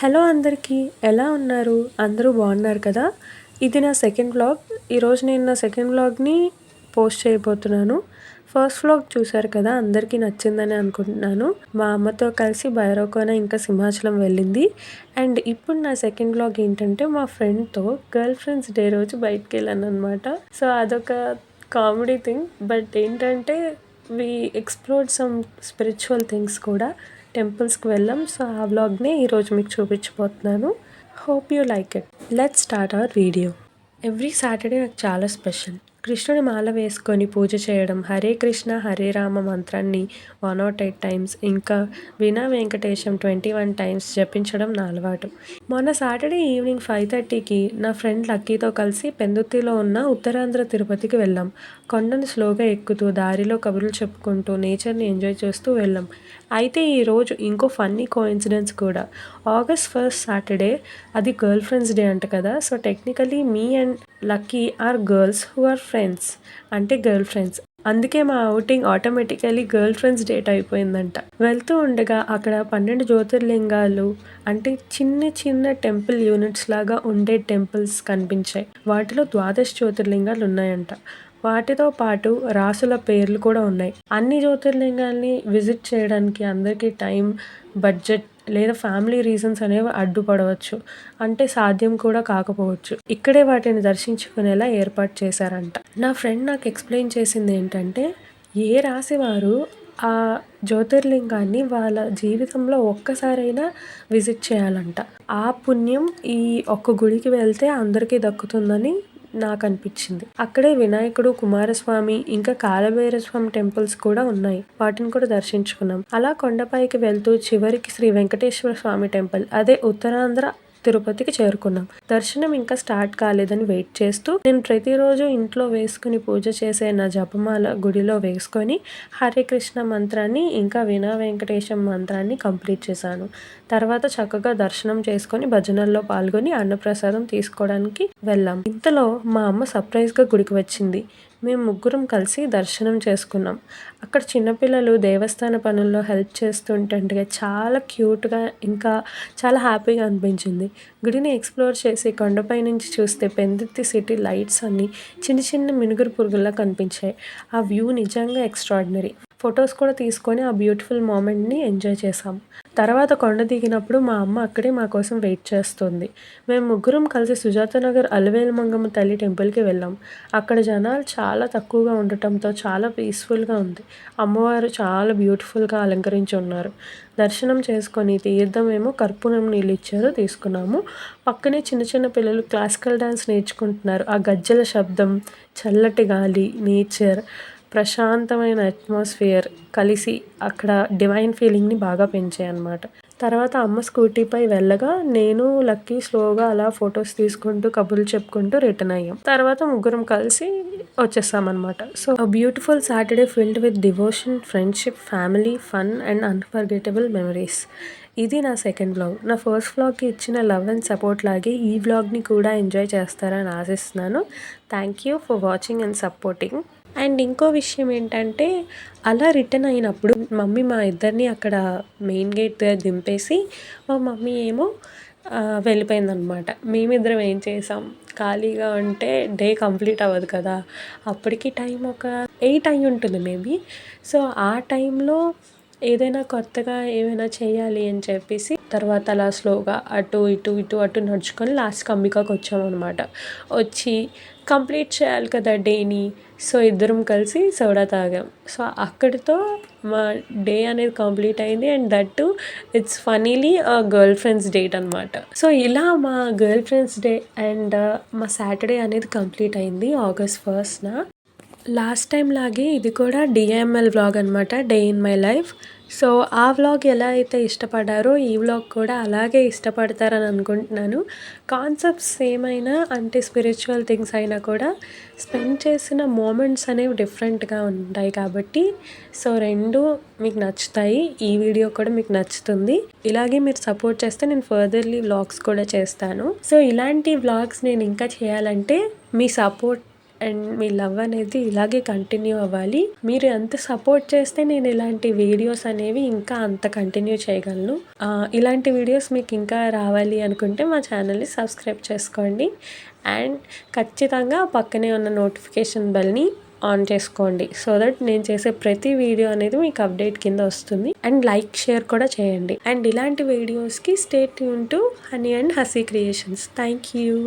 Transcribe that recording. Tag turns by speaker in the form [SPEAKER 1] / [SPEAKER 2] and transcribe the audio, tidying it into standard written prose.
[SPEAKER 1] Hello అందరికీ ఎలా ఉన్నారు? అందరూ బాగున్నారు కదా? ఇది నా సెకండ్ వ్లాగ్. ఈరోజు నేను నా సెకండ్ వ్లాగ్ని పోస్ట్ చేయబోతున్నాను. ఫస్ట్ వ్లాగ్ చూశారు కదా, అందరికీ నచ్చిందని అనుకుంటున్నాను. మా అమ్మతో కలిసి భైరవకోన ఇంకా సింహాచలం వెళ్ళింది. అండ్ ఇప్పుడు నా సెకండ్ వ్లాగ్ ఏంటంటే మా ఫ్రెండ్తో గర్ల్ ఫ్రెండ్స్ డే రోజు బయటికి వెళ్ళాను అనమాట. సో అదొక కామెడీ థింగ్. బట్ ఏంటంటే వి ఎక్స్ప్లోర్డ్ సమ్ స్పిరిచువల్ థింగ్స్ కూడా. టెంపుల్స్కి వెళ్ళాం. సో ఆ వ్లాగ్ని ఈరోజు మీకు చూపించబోతున్నాను. Hope you like it. Let's start our video. Every Saturday నాకు చాలా స్పెషల్. కృష్ణుడి మాల వేసుకొని పూజ చేయడం, హరే కృష్ణ హరే రామ మంత్రాన్ని 108 టైమ్స్, ఇంకా వీణా వెంకటేశం 21 టైమ్స్ జపించడం నా అలవాటు. మొన్న సాటర్డే ఈవినింగ్ 5:30కి నా ఫ్రెండ్ లక్కీతో కలిసి పెందుర్తిలో ఉన్న ఉత్తరాంధ్ర తిరుపతికి వెళ్ళాం. కొండను స్లోగా ఎక్కుతూ దారిలో కబుర్లు చెప్పుకుంటూ నేచర్ని ఎంజాయ్ చేస్తూ వెళ్ళాం. అయితే ఈరోజు ఇంకో ఫన్నీ కోఇన్సిడెన్స్ కూడా. August 1st సాటర్డే, అది గర్ల్ ఫ్రెండ్స్ డే అంట కదా. So technically me and Lucky are girls who are friends, అంటే గర్ల్ ఫ్రెండ్స్. అందుకే మా outing automatically girl friends date అయిపోయిందంట. వెళ్తూ ఉండగా అక్కడ 12 జ్యోతిర్లింగాలు, అంటే చిన్న చిన్న టెంపుల్ యూనిట్స్ లాగా ఉండే టెంపుల్స్ కనిపించాయి. వాటిలో 12 జ్యోతిర్లింగాలు ఉన్నాయంట. వాటితో పాటు రాసుల పేర్లు కూడా ఉన్నాయి. అన్ని జ్యోతిర్లింగాల్ని విజిట్ చేయడానికి అందరికీ టైం, బడ్జెట్ లేదా ఫ్యామిలీ రీజన్స్ అనేవి అడ్డుపడవచ్చు. అంటే సాధ్యం కూడా కాకపోవచ్చు. ఇక్కడే వాటిని దర్శించుకునేలా ఏర్పాటు చేశారంట. నా ఫ్రెండ్ నాకు ఎక్స్ప్లెయిన్ చేసింది ఏంటంటే, ఏ రాశి వారు ఆ జ్యోతిర్లింగాన్ని వాళ్ళ జీవితంలో ఒక్కసారైనా విజిట్ చేయాలంట. ఆ పుణ్యం ఈ ఒక్క గుడికి వెళ్తే అందరికీ దక్కుతుందని నాకు అనిపించింది. అక్కడే వినాయకుడు, కుమారస్వామి, ఇంకా కాలభైరస్వామి టెంపుల్స్ కూడా ఉన్నాయి. వాటిని కూడా దర్శించుకున్నాం. అలా కొండపైకి వెళ్తూ చివరికి శ్రీ వెంకటేశ్వర స్వామి టెంపుల్, అదే ఉత్తరాంధ్ర తిరుపతికి చేరుకున్నాం. దర్శనం ఇంకా స్టార్ట్ కాలేదని వెయిట్ చేస్తూ నేను ప్రతిరోజు ఇంట్లో వేసుకుని పూజ చేసే నా జపమాల గుడిలో వేసుకొని హరే కృష్ణ మంత్రాన్ని ఇంకా వీణా వెంకటేశం మంత్రాన్ని కంప్లీట్ చేశాను. తర్వాత చక్కగా దర్శనం చేసుకొని భజనల్లో పాల్గొని అన్నప్రసాదం తీసుకోవడానికి వెళ్ళాం. ఇంతలో మా అమ్మ సర్ప్రైజ్గా గుడికి వచ్చింది. మేము ముగ్గురం కలిసి దర్శనం చేసుకున్నాం. అక్కడ చిన్నపిల్లలు దేవస్థాన పనుల్లో హెల్ప్ చేస్తుంటే చాలా క్యూట్గా ఇంకా చాలా హ్యాపీగా అనిపించింది. గుడిని ఎక్స్ప్లోర్ చేసి కొండపై నుంచి చూస్తే పెందుర్తి సిటీ లైట్స్ అన్నీ చిన్న చిన్న మినుగురు పురుగుల్లా కనిపించాయి. ఆ వ్యూ నిజంగా ఎక్స్ట్రాడినరీ. ఫొటోస్ కూడా తీసుకొని ఆ బ్యూటిఫుల్ మూమెంట్ని ఎంజాయ్ చేసాం. తర్వాత కొండ దిగినప్పుడు మా అమ్మ అక్కడే మా కోసం వెయిట్ చేస్తుంది. మేము ముగ్గురం కలిసి సుజాత నగర్ అలివేలు మంగమ్మ తల్లి టెంపుల్కి వెళ్ళాం. అక్కడ జనాలు చాలా తక్కువగా ఉండటంతో చాలా పీస్ఫుల్గా ఉంది. అమ్మవారు చాలా బ్యూటిఫుల్గా అలంకరించి ఉన్నారు. దర్శనం చేసుకొని తీర్థం ఏమో కర్పూరం నీళ్ళు ఇచ్చారు, తీసుకున్నాము. పక్కనే చిన్న చిన్న పిల్లలు క్లాసికల్ డ్యాన్స్ నేర్చుకుంటున్నారు. ఆ గజ్జల శబ్దం, చల్లటి గాలి, నేచర్, ప్రశాంతమైన అట్మాస్ఫియర్ కలిసి అక్కడ డివైన్ ఫీలింగ్ని బాగా పెంచాయి అన్నమాట. తర్వాత అమ్మ స్కూటీపై వెళ్ళగా నేను లక్కీ స్లోగా అలా ఫొటోస్ తీసుకుంటూ కబుర్లు చెప్పుకుంటూ రిటర్న్ అయ్యాం. తర్వాత ముగ్గురం కలిసి వచ్చేసామన్నమాట. So beautiful Saturday filled with devotion, friendship, family, fun and unforgettable memories. ఇది నా సెకండ్ వ్లాగ్. నా ఫస్ట్ వ్లాగ్కి ఇచ్చిన లవ్ అండ్ సపోర్ట్ లాగే ఈ వ్లాగ్ని కూడా ఎంజాయ్ చేస్తారని ఆశిస్తున్నాను. Thank you for watching and supporting. And ఇంకో విషయం ఏంటంటే, అలా రిటర్న్ అయినప్పుడు మమ్మీ మా ఇద్దరిని అక్కడ మెయిన్ గేట్ దగ్గర దింపేసి మా మమ్మీ ఏమో వెళ్ళిపోయిందనమాట. మేమిద్దరం ఏం చేసాం, ఖాళీగా ఉంటే డే కంప్లీట్ అవ్వదు కదా. అప్పటికి టైం ఒక 8 అయి ఉంటుంది మేబీ. సో ఆ టైంలో ఏదైనా కొత్తగా ఏమైనా చేయాలి అని చెప్పేసి తర్వాత అలా స్లోగా అటు ఇటు అటు నడుచుకొని లాస్ట్కి అంబికాకి వచ్చామన్నమాట. వచ్చి కంప్లీట్ చేయాలి కదా డేని. సో ఇద్దరం కలిసి సోడా తాగాం. సో అక్కడితో మా డే అనేది కంప్లీట్ అయింది. And that to it's funnily girl friends date అనమాట. సో ఇలా మా గర్ల్ ఫ్రెండ్స్ డే అండ్ మా సాటర్డే అనేది కంప్లీట్ అయింది August 1st. లాస్ట్ టైం లాగే ఇది కూడా డిఐఎంఎల్ వ్లాగ్ అనమాట, day in my life. So ఆ వ్లాగ్ ఎలా అయితే ఇష్టపడారో ఈ వ్లాగ్ కూడా అలాగే ఇష్టపడతారని అనుకుంటున్నాను. కాన్సెప్ట్స్ ఏమైనా, అంటే స్పిరిచువల్ థింగ్స్ అయినా కూడా స్పెండ్ చేసిన మూమెంట్స్ అనేవి డిఫరెంట్గా ఉంటాయి కాబట్టి సో రెండు మీకు నచ్చుతాయి. ఈ వీడియో కూడా మీకు నచ్చుతుంది. ఇలాగే మీరు సపోర్ట్ చేస్తే నేను ఫర్దర్లీ వ్లాగ్స్ కూడా చేస్తాను. సో ఇలాంటి వ్లాగ్స్ నేను ఇంకా చేయాలంటే మీ సపోర్ట్ అండ్ మీ లవ్ అనేది ఇలాగే కంటిన్యూ అవ్వాలి. మీరు ఎంత సపోర్ట్ చేస్తే నేను ఇలాంటి వీడియోస్ అనేవి ఇంకా అంత కంటిన్యూ చేయగలను. ఇలాంటి వీడియోస్ మీకు ఇంకా రావాలి అనుకుంటే మా ఛానల్ని సబ్స్క్రైబ్ చేసుకోండి. అండ్ ఖచ్చితంగా పక్కనే ఉన్న నోటిఫికేషన్ బెల్ని ఆన్ చేసుకోండి. సో దట్ నేను చేసే ప్రతి వీడియో అనేది మీకు అప్డేట్ కింద వస్తుంది. అండ్ లైక్ షేర్ కూడా చేయండి. అండ్ ఇలాంటి వీడియోస్కి stay tune to Honey and Hasi creations. Thank you.